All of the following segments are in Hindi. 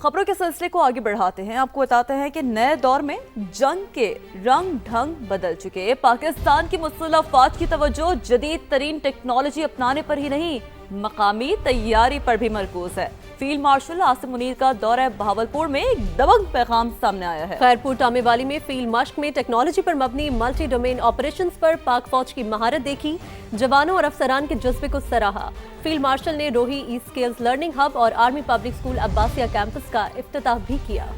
खबरों के सिलसिले को आगे बढ़ाते हैं। आपको बताते हैं कि नए दौर में जंग के रंग ढंग बदल चुके हैं। पाकिस्तान की मुसल्लह फौज की तवज्जो जदीद तरीन टेक्नोलॉजी अपनाने पर ही नहीं, मकामी तैयारी पर भी मरकूज है। फील्ड मार्शल आसिम मुनीर का दौरा बहावलपुर में एक दबंग पैगाम सामने आया है। खैरपुर टामेवाली में फील्ड मश्क में टेक्नोलॉजी पर मबनी मल्टी डोमेन ऑपरेशंस पर पाक फौज की महारत देखी, जवानों और अफसरान के जज्बे को सराहा। फील्ड मार्शल ने रोही ई स्किल्स लर्निंग हब और army public school Abbasiya campus का इफ्तिताह भी किया।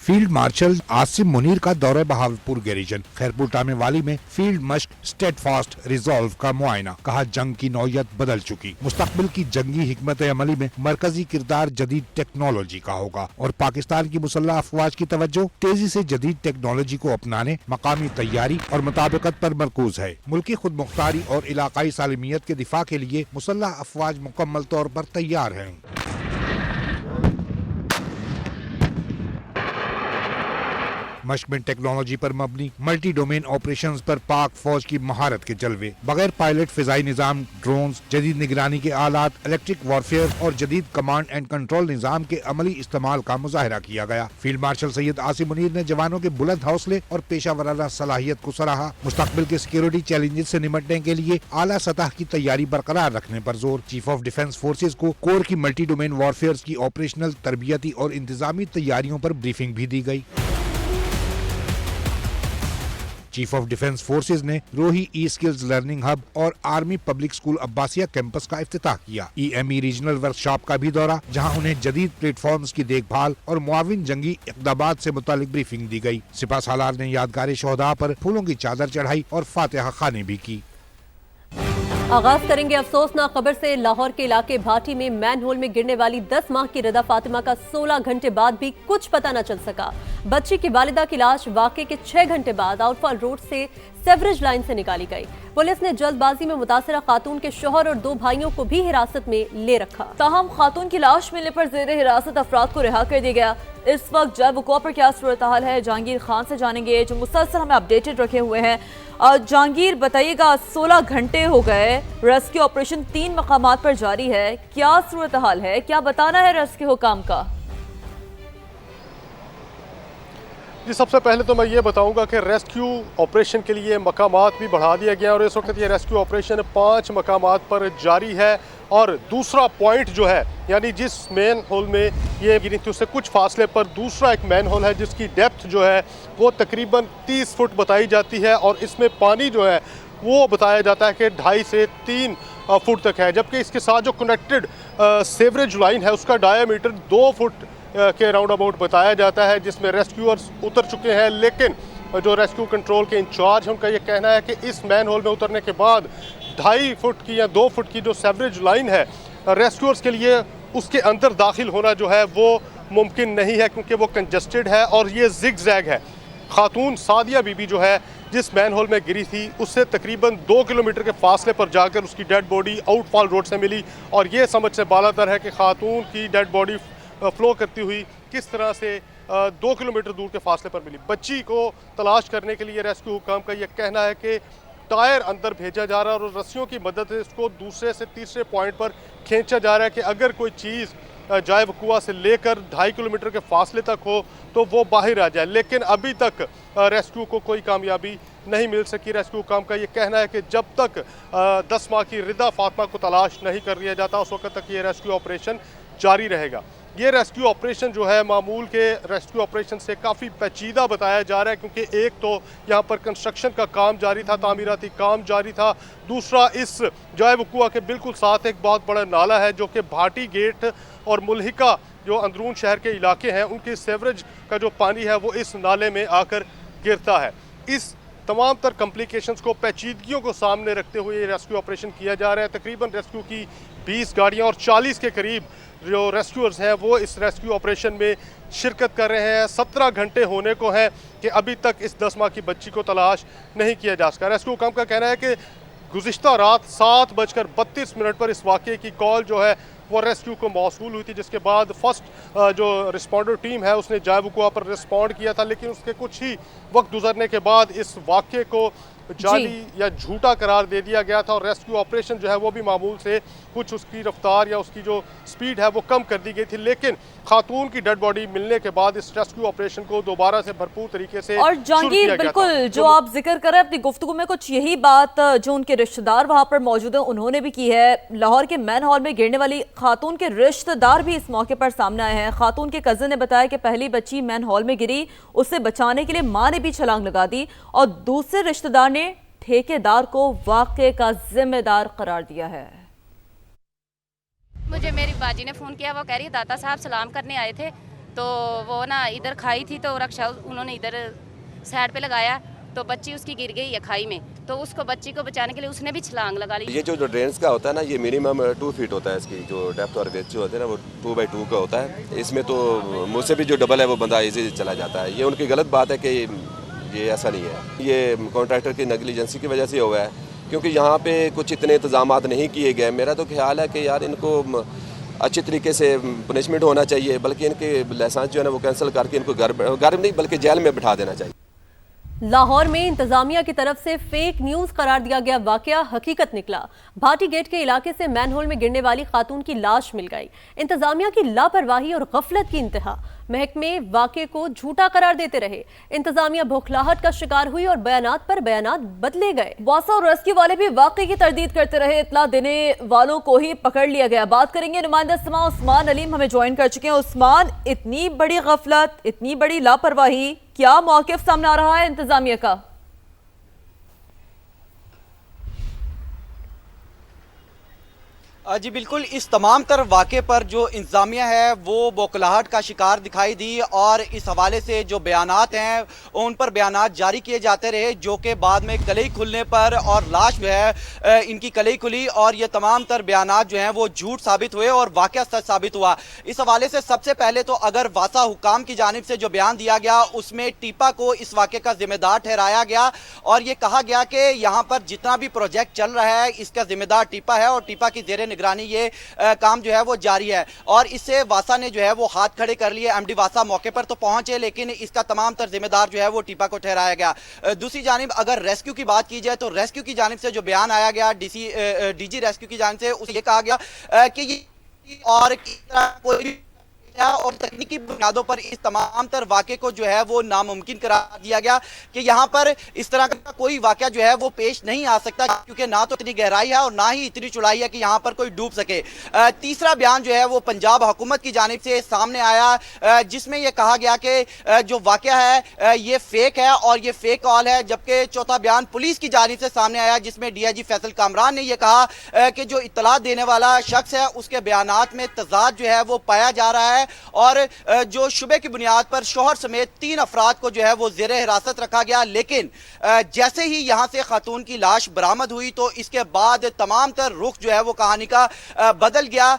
फील्ड मार्शल आसिम मुनीर का दौरा बहावलपुर गैरिजन। खैरपुर टामेवाली में फील्ड मश्क स्टेडफास्ट रिजॉल्व का मुआयना। कहा, जंग की नौयत बदल चुकी, मुस्तकबिल की जंगी हिकमत अमली में मरकजी किरदार जदीद टेक्नोलॉजी का होगा और पाकिस्तान की मुसल्लह अफवाज की तवज्जो तेजी से जदीद टेक्नोलॉजी को अपनाने, मकामी तैयारी और मुताबिकत पर मरकूज है। मुल्की खुद मुख्तारी और इलाकाई सालिमियत के दिफा के लिए मुसल्लह अफवाज मुकम्मल तौर पर तैयार हैं। मश्क में टेक्नोलॉजी पर मबनी मल्टी डोमेन ऑपरेशंस पर पाक फौज की महारत के जलवे। बगैर पायलट फिजाई निजाम, ड्रोन्स, जदीद निगरानी के आलात, इलेक्ट्रिक वॉरफेयर और जदीद कमांड एंड कंट्रोल निजाम के अमली इस्तेमाल का मुजाहरा किया गया। फील्ड मार्शल सैयद आसिम मुनीर ने जवानों के बुलंद हौसले और पेशा वराना सलाहियत को सराहा। मुस्तकबिल के सिक्योरिटी चैलेंजेस से निपटने के लिए आला सतह की तैयारी बरकरार रखने पर जोर। चीफ ऑफ डिफेंस फोर्सेज को कोर की मल्टी डोमेन वॉरफेयर की ऑपरेशनल, तरबियती और इंतजामी तैयारियों पर ब्रीफिंग भी दी गई। चीफ ऑफ डिफेंस फोर्सेज ने रोही ई स्किल्स लर्निंग हब और army public school Abbasiya campus का इफ्तिताह किया। EME रीजनल वर्कशॉप का भी दौरा, जहां उन्हें जदीद प्लेटफॉर्म्स की देखभाल और मुआविन जंगी इक़दामात से मुतालिक ब्रीफिंग दी गई। सिपा सालार ने यादगार शोहदा पर फूलों की चादर चढ़ाई और फातिहा खाने भी की। आगाज करेंगे अफसोसनाक खबर से। लाहौर के इलाके भाटी में मैन होल में गिरने वाली 10 माह की रदा फातिमा का 16 घंटे बाद भी कुछ पता न चल सका। बच्ची की वालिदा की लाश वाकये के 6 घंटे बाद आउटफॉल रोड से सेवरेज लाइन से निकाली गई। पुलिस ने जल्दबाजी में मुतासरा खातून के शौहर और 2 भाइयों को भी हिरासत में ले रखा। ताहम खातून की लाश मिलने पर जेर हिरासत अफराद को रिहा कर दिया गया। इस वक्त जय वक़ूअ पर क्या सूरत हाल है, जहांगीर खान से जानेंगे जो मुसलसल हमें अपडेटेड रखे हुए हैं। जहांगीर, बताइएगा, 16 घंटे हो गए, रेस्क्यू ऑपरेशन 3 मकामात पर जारी है, क्या सूरत हाल है, क्या बताना है रेस्क्यू हुकाम का? जी, सबसे पहले तो मैं ये बताऊंगा कि रेस्क्यू ऑपरेशन के लिए मकामात भी बढ़ा दिया गया और इस वक्त ये रेस्क्यू ऑपरेशन 5 मकामात पर जारी है। और दूसरा पॉइंट जो है, यानी जिस मैन होल में ये गिरी थी उससे कुछ फासले पर दूसरा एक मैन होल है जिसकी डेप्थ जो है वो तकरीबन 30 फुट बताई जाती है और इसमें पानी जो है वो बताया जाता है कि 2.5 से 3 फुट तक है, जबकि इसके साथ जो कनेक्टेड सेवरेज लाइन है उसका डायामीटर 2 फुट के राउंड अबाउट बताया जाता है, जिसमें रेस्क्यूअर्स उतर चुके हैं। लेकिन जो रेस्क्यू कंट्रोल के इंचार्ज हैं उनका ये कहना है कि इस मैन होल में उतरने के बाद 2.5 फुट की या 2 फुट की जो सेवरेज लाइन है रेस्क्यूअर्स के लिए, उसके अंदर दाखिल होना जो है वो मुमकिन नहीं है क्योंकि वो कंजस्टेड है और ये जिग जैग है। खातून सादिया बीबी जो है जिस मैन होल में गिरी थी उससे तकरीबन 2 किलोमीटर के फासले पर जाकर उसकी डेड बॉडी आउटफॉल रोड से मिली और ये समझ से बालातर है कि खातून की डेड बॉडी फ्लो करती हुई किस तरह से 2 किलोमीटर दूर के फासले पर मिली। बच्ची को तलाश करने के लिए रेस्क्यू हुकाम का यह कहना है कि टायर अंदर भेजा जा रहा है और रस्सियों की मदद से इसको दूसरे से तीसरे पॉइंट पर खींचा जा रहा है कि अगर कोई चीज़ जाए वकुआ से लेकर 2.5 किलोमीटर के फासले तक हो तो वो बाहर आ जाए। लेकिन अभी तक रेस्क्यू को कोई कामयाबी नहीं मिल सकी। रेस्क्यू काम का ये कहना है कि जब तक 10 माह की रिदा फातिमा को तलाश नहीं कर लिया जाता उस वक्त तक ये रेस्क्यू ऑपरेशन जारी रहेगा। ये रेस्क्यू ऑपरेशन जो है मामूल के रेस्क्यू ऑपरेशन से काफ़ी पेचीदा बताया जा रहा है क्योंकि एक तो यहाँ पर कंस्ट्रक्शन का काम जारी था, तामीराती काम जारी था, दूसरा इस जाए वकुआ के बिल्कुल साथ एक बहुत बड़ा नाला है जो कि भाटी गेट और मुल्हिका जो अंदरून शहर के इलाके हैं उनके सेवरेज का जो पानी है वो इस नाले में आकर गिरता है। इस तमाम तर कम्प्लिकेशंस को, पेचीदगियों को सामने रखते हुए ये रेस्क्यू ऑपरेशन किया जा रहा है। तकरीबन रेस्क्यू की 20 गाड़ियाँ और 40 के करीब जो रेस्क्यूअर्स हैं वो इस रेस्क्यू ऑपरेशन में शिरकत कर रहे हैं। 17 घंटे होने को हैं कि अभी तक इस 10 माह की बच्ची को तलाश नहीं किया जा सका। रेस्क्यू हुकाम का कहना है कि गुज़िश्ता रात 7:32 पर इस वाक़े की कॉल जो है वो रेस्क्यू को मौसूल हुई थी, जिसके बाद फर्स्ट जो रिस्पॉन्डर टीम है उसने जायबुकुआ पर रिस्पॉन्ड किया था, लेकिन उसके कुछ ही वक्त गुजरने के बाद इस वाक़े को जाली या झूठा करार दे दिया गया था और रेस्क्यू ऑपरेशन जो है वो भी मामूल से कुछ उसकी रफ्तार या उसकी जो स्पीड है वो कम कर दी गई थी। लेकिन खातून की डेड बॉडी मिलने के बाद इस रेस्क्यू ऑपरेशन को दोबारा से भरपूर तरीके से और जहांगीर, बिल्कुल जो आप जिक्र कर रहे हैं अपनी गुफ्तगू में, कुछ यही बात जो उनके रिश्तेदार वहां पर मौजूद हैं उन्होंने भी की है। लाहौर के मैन हॉल में गिरने वाली खातून के रिश्तेदार भी इस मौके पर सामने आए हैं। खातून के कजिन ने बताया कि पहली बच्ची मैन हॉल में गिरी, उसे बचाने के लिए मां ने भी छलांग लगा दी और दूसरे रिश्तेदार ने ठेकेदार को वाक़े का जिम्मेदार करार दिया है। मुझे मेरी बाजी ने फ़ोन किया, वो कह रही है दाता साहब सलाम करने आए थे, तो वो ना इधर खाई थी तो रक्षा उन्होंने इधर साइड पे लगाया तो बच्ची उसकी गिर गई है खाई में, तो उसको बच्ची को बचाने के लिए उसने भी छलांग लगा ली। ये जो ड्रेन्स का होता है ना, ये मिनिमम 2 फीट होता है, इसकी जो डेप्थ और विड्थ जो होती है ना वो 2x2 का होता है। इसमें तो मुझसे भी जो डबल है वो बंदा इजी चला जाता है। ये उनकी गलत बात है कि ये ऐसा नहीं है, ये कॉन्ट्रैक्टर की नेग्लिजेंसी की वजह से हुआ है, क्योंकि यहाँ पे कुछ इतने इंतजामात नहीं किए गए। मेरा तो ख्याल है कि यार इनको अच्छी तरीके से पनिशमेंट होना चाहिए, बल्कि इनके लाइसेंस जो है ना वो कैंसिल करके इनको घर नहीं बल्कि जेल में बिठा देना चाहिए। लाहौर में इंतजामिया की तरफ से फेक न्यूज करार दिया गया वाकया हकीकत निकला। भाटी गेट के इलाके से मैनहोल में गिरने वाली खातून की लाश मिल गई। इंतजामिया की लापरवाही और गफलत की इंतहा। महकमे वाकये को झूठा करार देते रहे। इंतजामिया बौखलाहट का शिकार हुई और बयानात पर बयानात बदले गए। वासा और रेस्क्यू वाले भी वाकये की तरदीद करते रहे। इतला देने वालों को ही पकड़ लिया गया। बात करेंगे नुमाइंदा समा उस्मान अलीम हमें ज्वाइन कर चुके हैं। उस्मान, इतनी बड़ी गफलत, इतनी बड़ी लापरवाही, क्या मौकिफ सामने आ रहा है इंतजामिया का? जी बिल्कुल, इस तमाम तर वाक़े पर जो इंतज़ामिया है वो बौखलाहट का शिकार दिखाई दी और इस हवाले से जो बयानात हैं उन पर बयानात जारी किए जाते रहे, जो कि बाद में कलई खुलने पर और लाश जो है इनकी कलई खुली और ये तमाम तर बयानात जो हैं वो झूठ साबित हुए और वाक़या सच साबित हुआ। इस हवाले से सबसे पहले तो अगर वासा हुकाम की जानिब से जो बयान दिया गया उसमें टीपा को इस वाक़े का जिम्मेदार ठहराया गया और ये कहा गया कि यहाँ पर जितना भी प्रोजेक्ट चल रहा है इसका जिम्मेदार टीपा है और टीपा की जेर निगरानी ये काम जो है वो जारी है। और इससे वासा ने जो है वो हाथ खड़े कर लिए। एमडी वासा मौके पर तो पहुंचे, लेकिन इसका तमाम तर जिम्मेदार जो है वो टीपा को ठहराया गया। दूसरी जानिब अगर रेस्क्यू की बात की जाए तो रेस्क्यू की जानिब से जो बयान आया गया डीजी रेस्क्यू की जानिब से, उसे ये कहा गया कि ये और कोई और तकनीकी बुनियादों पर इस तमाम तर वाक़े को जो है वो नामुमकिन करार दिया गया कि यहाँ पर इस तरह का कोई वाक़या जो है वो पेश नहीं आ सकता, क्योंकि ना तो इतनी गहराई है और ना ही इतनी चौड़ाई है कि यहाँ पर कोई डूब सके। तीसरा बयान जो है वो पंजाब हुकूमत की जानिब से सामने आया, जिसमें यह कहा गया कि जो वाक़या है ये फेक है और ये फेक कॉल है। जबकि चौथा बयान पुलिस की जानिब से सामने आया, जिसमें DIG फैसल कामरान ने यह कहा कि जो इत्तला देने वाला शख्स है उसके बयानात में तजाद जो है वो पाया जा रहा है और जो शुबे की बुनियाद पर शोहर समेत 3 अफराद को जो है वो ज़ेरे हिरासत रखा गया। लेकिन जैसे ही यहाँ से खातून की लाश बरामद हुई तो इसके बाद तमाम तर रुख जो है वो कहानी का बदल गया।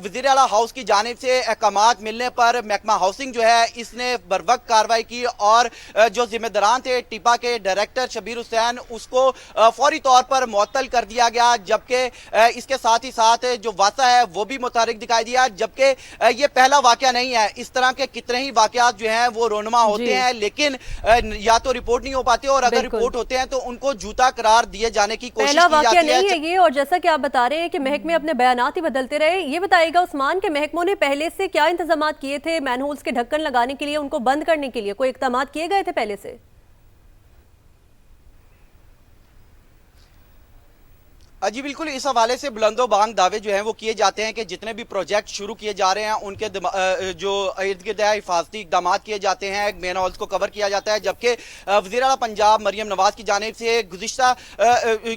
वज़ीर आला हाउस की जानिब से अहकामात मिलने पर महकमा हाउसिंग जो है इसने बरवक्त कार्रवाई की और जो जिम्मेदारान थे टिपा के डायरेक्टर शबीर हुसैन उसको फौरी तौर पर मुअत्तल कर दिया गया। जबकि इसके साथ ही साथ जो वासा है वो भी मुतारिक दिखाई दिया। जबकि ये पहला वाक़या नहीं है, इस तरह के कितने ही वाक़यात जो हैं वो रोनुमा होते हैं, लेकिन या तो रिपोर्ट नहीं हो पाते और अगर रिपोर्ट होते हैं तो उनको झूठा करार दिए जाने की कोशिश की जाती है। नहीं है ये, और जैसा कि आप बता रहे हैं कि महकमे अपने बयानात ही बदलते रहे, ये बताइएगा उस्मान के महकमों ने पहले से क्या इंतजाम किए थे मैनहोल्स के ढक्कन लगाने के लिए, उनको बंद करने के लिए कोई इक़दाम किए गए थे पहले से? जी बिल्कुल, इस हवाले से बुलंदो बांग दावे जो हैं वो किए जाते हैं कि जितने भी प्रोजेक्ट शुरू किए जा रहे हैं उनके जो इर्द गिर्द हिफाजती इकदाम किए जाते हैं, मेन हॉल्स को कवर किया जाता है। जबकि वज़ीर आला पंजाब मरियम नवाज की जानिब से गुज़िश्ता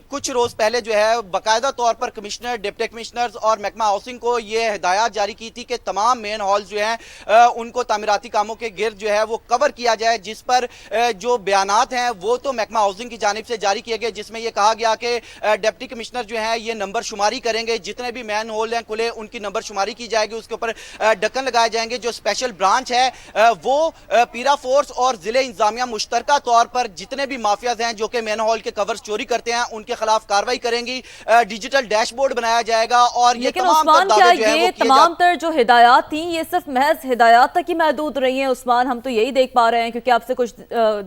कुछ रोज़ पहले जो है बाकायदा तौर पर कमिश्नर, डिप्टी कमिश्नर्स और महकमा हाउसिंग को ये हिदायत जारी की थी कि तमाम मेन हॉल्स जो हैं उनको तामीराती कामों के गिर्द जो है वो कवर किया जाए, जिस पर जो बयानात हैं वो तो महकमा हाउसिंग की जानिब से जारी किए गए, जिसमें यह कहा गया कि डिप्टी कमिश्नर कमिश्नर जो है ये नंबर शुमारी करेंगे। जितने भी मैन होल हैं खुले उनकी नंबर शुमारी की जाएगी, उसके ऊपर ढक्कन लगाए जाएंगे। जो स्पेशल ब्रांच है वो पीरा फोर्स और जिले इंतजामिया मुश्तरका तौर पर जितने भी माफियाज हैं जो कि मैन होल के कवर्स चोरी करते हैं उनके खिलाफ कार्रवाई करेंगी। डिजिटल डैशबोर्ड बनाया जाएगा और ये तमाम तमाम तर जो हिदायत थी ये सिर्फ महज हिदायत तक ही महदूद रही हैं उस्मान। हम तो यही देख पा रहे हैं क्योंकि आपसे कुछ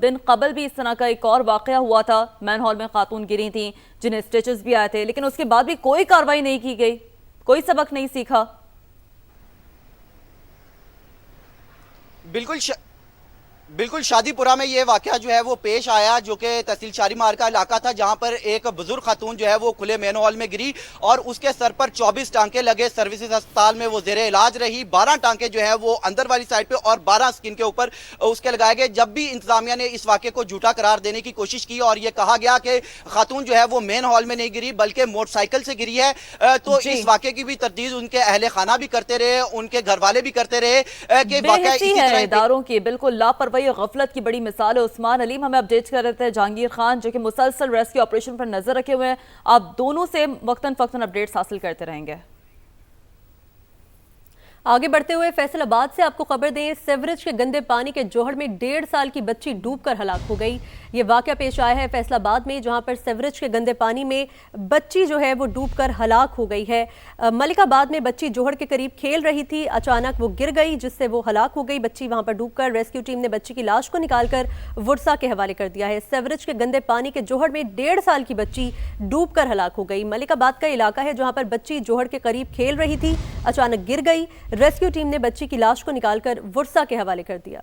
दिन कबल भी इस तरह का एक और वाकया हुआ था, मैन हॉल में खातून गिरी थी जिन्हें स्टिचेस भी आए थे, लेकिन उसके बाद भी कोई कार्रवाई नहीं की गई, कोई सबक नहीं सीखा। बिल्कुल शादीपुरा में ये वाकया जो है वो पेश आया, जो कि तहसील शारीमार का इलाका था, जहां पर एक बुजुर्ग खातून जो है वो खुले मैन हॉल में गिरी और उसके सर पर 24 टांके लगे। सर्विसेज अस्पताल में वो जेरे इलाज रही। 12 टांके जो है वो अंदर वाली साइड पे और 12 स्किन के ऊपर उसके लगाए गए। जब भी इंतजामिया ने इस वाकये को झूठा करार देने की कोशिश की और ये कहा गया कि खातून जो है वो मेन हॉल में नहीं गिरी बल्कि मोटरसाइकिल से गिरी है, तो इस वाकये की भी तरदीद उनके अहले खाना भी करते रहे, उनके घर वाले भी करते रहे कि वाकया इसी तरह इदारों की बिल्कुल लापरवाही गफलत की बड़ी मिसाल है। उस्मान अलीम हमें अपडेट कर रहे थे, जहांगीर खान जो कि मुसलसल रेस्क्यू ऑपरेशन पर नजर रखे हुए हैं। आप दोनों से वक्तन फक्तन अपडेट्स हासिल करते रहेंगे। आगे बढ़ते हुए फैसलाबाद से आपको खबर दें, सेवरेज के गंदे पानी के जोहड़ में 1.5 साल की बच्ची डूबकर हलाक हो गई। ये वाकया पेश आया है फैसलाबाद में, जहां पर सेवरेज के गंदे पानी में बच्ची जो है वो डूबकर हलाक हो गई है। मलिकाबाद में बच्ची जोहड़ के करीब खेल रही थी, अचानक वो गिर गई जिससे वो हलाक हो गई। बच्ची वहां पर डूबकर रेस्क्यू टीम ने बच्ची की लाश को निकालकर वुरसा के हवाले कर दिया है। सेवरेज के गंदे पानी के जोहड़ में 1.5 साल की बच्ची डूबकर हलाक हो गई। मलिकाबाद का इलाका है जहां पर बच्ची जोहड़ के करीब खेल रही थी, अचानक गिर गई। रेस्क्यू टीम ने बच्ची की लाश को निकालकर वुरसा के हवाले कर दिया।